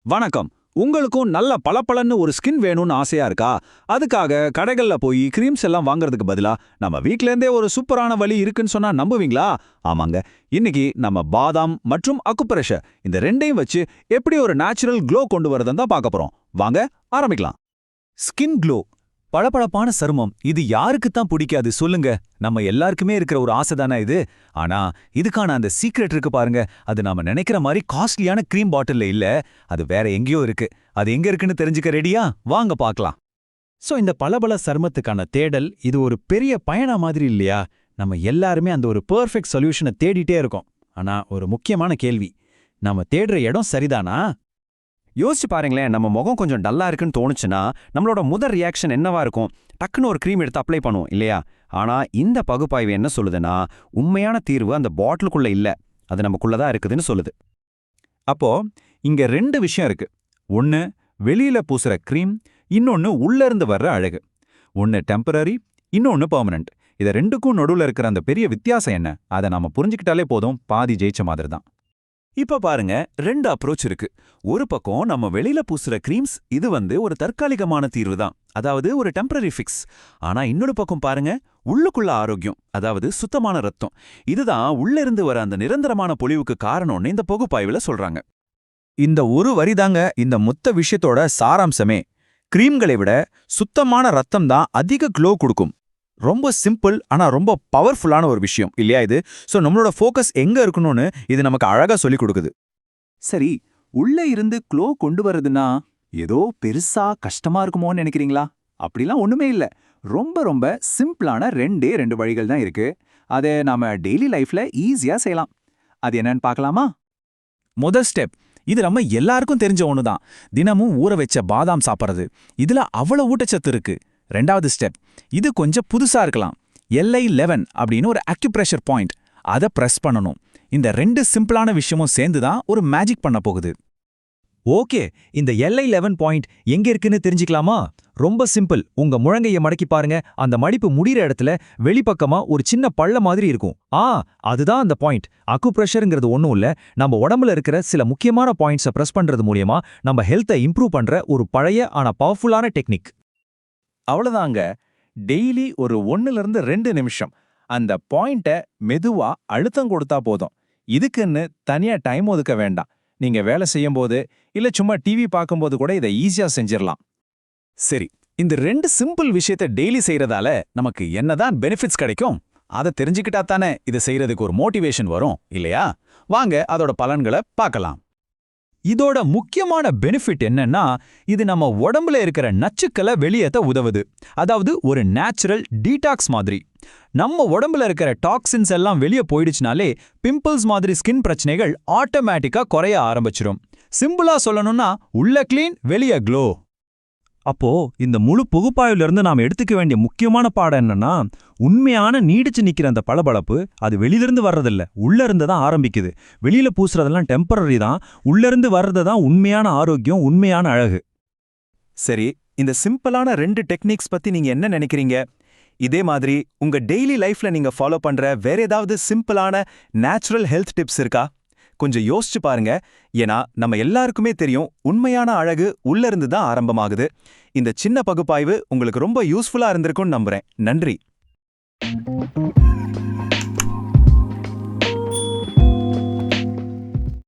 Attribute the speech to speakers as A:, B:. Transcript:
A: வணக்கம். உங்களுக்கும் நல்ல பளபளன்னு ஒரு ஸ்கின் வேணும்னு ஆசையா இருக்கா? அதுக்காக கடைகள்ல போய் கிரீம்ஸ் எல்லாம் வாங்குறதுக்கு பதிலா நம்ம வீட்ல இருந்தே ஒரு சூப்பரான வழி இருக்குன்னு சொன்னா நம்புவீங்களா? ஆமாங்க. இன்னைக்கு நம்ம பாதாம் மற்றும் அக்குப்ரெஷர் இந்த ரெண்டையும் வச்சு எப்படி ஒரு நேச்சுரல் க்ளோ கொண்டு வரதுன்னு தான் பார்க்க போறோம். வாங்க ஆரம்பிக்கலாம். ஸ்கின் க்ளோ, பளபளப்பான சருமம், இது யாருக்கு தான் பிடிக்காது சொல்லுங்க. நம்ம எல்லாருக்குமே இருக்கிற ஒரு ஆசை தானே இது. ஆனா இதுக்கான அந்த சீக்ரெட் இருக்கு பாருங்க, அது நாம நினைக்கிற மாதிரி காஸ்ட்லியான க்ரீம் பாட்டில்ல இல்ல, அது வேற எங்கேயோ இருக்கு. அது எங்க இருக்குன்னு தெரிஞ்சுக்க ரெடியா? வாங்க பார்க்கலாம்.
B: இந்த பளபள சருமத்துக்கான தேடல் இது ஒரு பெரிய பயணம் மாதிரி இல்லையா? நம்ம எல்லாருமே அந்த ஒரு பெர்ஃபெக்ட் சொல்யூஷனை தேடிட்டே இருக்கோம். ஆனா ஒரு முக்கியமான கேள்வி, நம்ம தேடுற இடம் சரிதானா?
A: யோசிச்சு பாருங்களேன், நம்ம முகம் கொஞ்சம் டல்லா இருக்குன்னு தோணுச்சுன்னா நம்மளோட முதல் ரியாக்ஷன் என்னவா இருக்கும்? டக்குன்னு ஒரு க்ரீம் எடுத்து அப்ளை பண்ணுவோம் இல்லையா? ஆனா இந்த பகுப்பாய்வு என்ன சொல்லுதுன்னா, உண்மையான தீர்வு அந்த பாட்டிலுக்குள்ள இல்ல, அது நமக்குள்ளதான் இருக்குதுன்னு சொல்லுது. அப்போ இங்க ரெண்டு விஷயம் இருக்கு. ஒன்னு வெளியில பூசுற க்ரீம், இன்னொன்னு உள்ள இருந்து வர்ற அழகு. ஒன்னு டெம்பரரி, இன்னொன்னு பெர்மனன்ட். இத ரெண்டுக்கும் நடுவுல இருக்கிற அந்த பெரிய வித்தியாசம் என்ன? அதை நாம புரிஞ்சுக்கிட்டாலே போதும், பாதி ஜெயிச்ச மாதிரி தான். இப்ப பாருங்க, ரெண்டு அப்ரோச் இருக்கு. ஒரு பக்கம் நம்ம வெளியில பூசுற கிரீம்ஸ், இது ஒரு தற்காலிகமான தீர்வு தான், அதாவது ஒரு டெம்பரரி ஃபிக்ஸ். ஆனா இன்னொரு பக்கம் பாருங்க, உள்ளுக்குள்ள ஆரோக்கியம், அதாவது சுத்தமான ரத்தம், இதுதான் உள்ள இருந்து வர அந்த நிரந்தரமான பொலிவுக்கு காரணம்னு இந்த பகுப்பாய்வுல சொல்றாங்க. இந்த ஒரு வரிதாங்க இந்த மொத்த விஷயத்தோட சாராம்சமே. கிரீம்களை விட சுத்தமான ரத்தம் தான் அதிக க்ளோ கொடுக்கும். ரொம்ப சிம்பிள், ஆனா ரொம்ப பவர்ஃபுல்லான ஒரு விஷயம் இல்லையா இது? நம்மளோட ஃபோக்கஸ் எங்க இருக்கணும்னு இது நமக்கு அழகா சொல்லிக் கொடுக்குது.
C: சரி, உள்ள இருந்து க்ளோ கொண்டு வரதுன்னா ஏதோ பெருசா கஷ்டமா இருக்குமோன்னு நினைக்கிறீங்களா? அப்படிலாம் ஒண்ணுமே இல்ல. ரொம்ப ரொம்ப சிம்பிளான ரெண்டே ரெண்டு வழிகள் தான் இருக்கு. அதை நாம டெய்லி லைஃப்ல ஈஸியா செய்யலாம். அது என்னன்னு பார்க்கலாமா?
B: முதல் ஸ்டெப், இது நம்ம எல்லாருக்கும் தெரிஞ்ச ஒண்ணுதான். தினமும் ஊற வச்ச பாதாம் சாப்பிட்றது. இதுல அவ்வளவு ஊட்டச்சத்து இருக்கு. ரெண்டாவது ஸ்டெப், இது கொஞ்சம் புதுசா இருக்கலாம். LI11 அப்படின்னு ஒரு அக்யூப்ரெஷர் பாயிண்ட், அதை பிரஸ் பண்ணணும். இந்த ரெண்டு சிம்பிளான விஷயமும் சேர்ந்து தான் ஒரு மேஜிக் பண்ண போகுது.
A: ஓகே, இந்த LI11 பாயிண்ட் எங்க இருக்குன்னு தெரிஞ்சுக்கலாமா? ரொம்ப சிம்பிள். உங்க முழங்கையை மடக்கி பாருங்க. அந்த மடிப்பு முடிகிற இடத்துல வெளிப்பக்கமா ஒரு சின்ன பள்ள மாதிரி இருக்கும். அதுதான் அந்த பாயிண்ட். அக்குப்ரெஷருங்கிறது ஒன்றும் இல்ல, நம்ம உடம்புல இருக்கிற சில முக்கியமான பாயிண்ட்ஸை பிரஸ் பண்றது மூலியமா நம்ம ஹெல்த்தை இம்ப்ரூவ் பண்ற ஒரு பழைய ஆனா பவர்ஃபுல்லான டெக்னிக்.
B: அவ்வளவுதாங்க. டெய்லி ஒரு 1-2 நிமிஷம் அந்த பாயிண்ட்டை மெதுவா அழுத்தம் கொடுத்தா போதும். இதுக்குன்னு தனியா டைம் ஒதுக்க வேண்டாம். நீங்க வேலை செய்யும்போது இல்ல சும்மா டிவி பார்க்கும்போது கூட இதை ஈஸியா செஞ்சிடலாம்.
A: சரி, இந்த ரெண்டு சிம்பிள் விஷயத்தை டெய்லி செய்யறதால நமக்கு என்னதான் பெனிஃபிட்ஸ் கிடைக்கும்? அதை தெரிஞ்சுக்கிட்டா தானே இதை செய்யறதுக்கு ஒரு மோட்டிவேஷன் வரும் இல்லையா? வாங்க அதோட பலன்களை பார்க்கலாம். இதோட முக்கியமான பெனிஃபிட் என்னன்னா, இது நம்ம உடம்புல இருக்கிற நச்சுக்களை வெளியேற்ற உதவுது. அதாவது ஒரு நேச்சுரல் டீடாக்ஸ் மாதிரி. நம்ம உடம்புல இருக்கிற டாக்ஸின்ஸ் எல்லாம் வெளியே போயிடுச்சுனாலே பிம்பிள்ஸ் மாதிரி ஸ்கின் பிரச்சனைகள் ஆட்டோமேட்டிக்கா குறைய ஆரம்பிச்சிடும். சிம்பிளா சொல்லணும்னா, உள்ள கிளீன், வெளியே க்ளோ. அப்போ இந்த முழு பகுப்பாய்வுல இருந்து நாம எடுத்துக்க வேண்டிய முக்கியமான பாடம் என்னன்னா, உண்மையான நீடிச்சு நிக்கிற அந்த பளபளப்பு அது வெளியிலிருந்து வர்றதில்ல, உள்ள இருந்து தான் ஆரம்பிக்குது. வெளியில பூசுறதெல்லாம் டெம்பரரி தான், உள்ள இருந்து வர்றது தான் உண்மையான ஆரோக்கியம், உண்மையான அழகு.
C: சரி, இந்த சிம்பிளான ரெண்டு டெக்னிக்ஸ் பத்தி நீங்க என்ன நினைக்கிறீங்க? இதே மாதிரி உங்க டெய்லி லைஃப்ல நீங்க ஃபாலோ பண்ற வேற ஏதாவது சிம்பிளான நேச்சுரல் ஹெல்த் டிப்ஸ் இருக்கா? கொஞ்சம் யோசிச்சு பாருங்க. ஏன்னா நம்ம எல்லாருக்குமே தெரியும், உண்மையான அழகு உள்ள இருந்து தான் ஆரம்பமாகுது. இந்த சின்ன பகுப்பாய்வு உங்களுக்கு ரொம்ப யூஸ்ஃபுல்லா இருந்திருக்கும்னு நம்புறேன். நன்றி.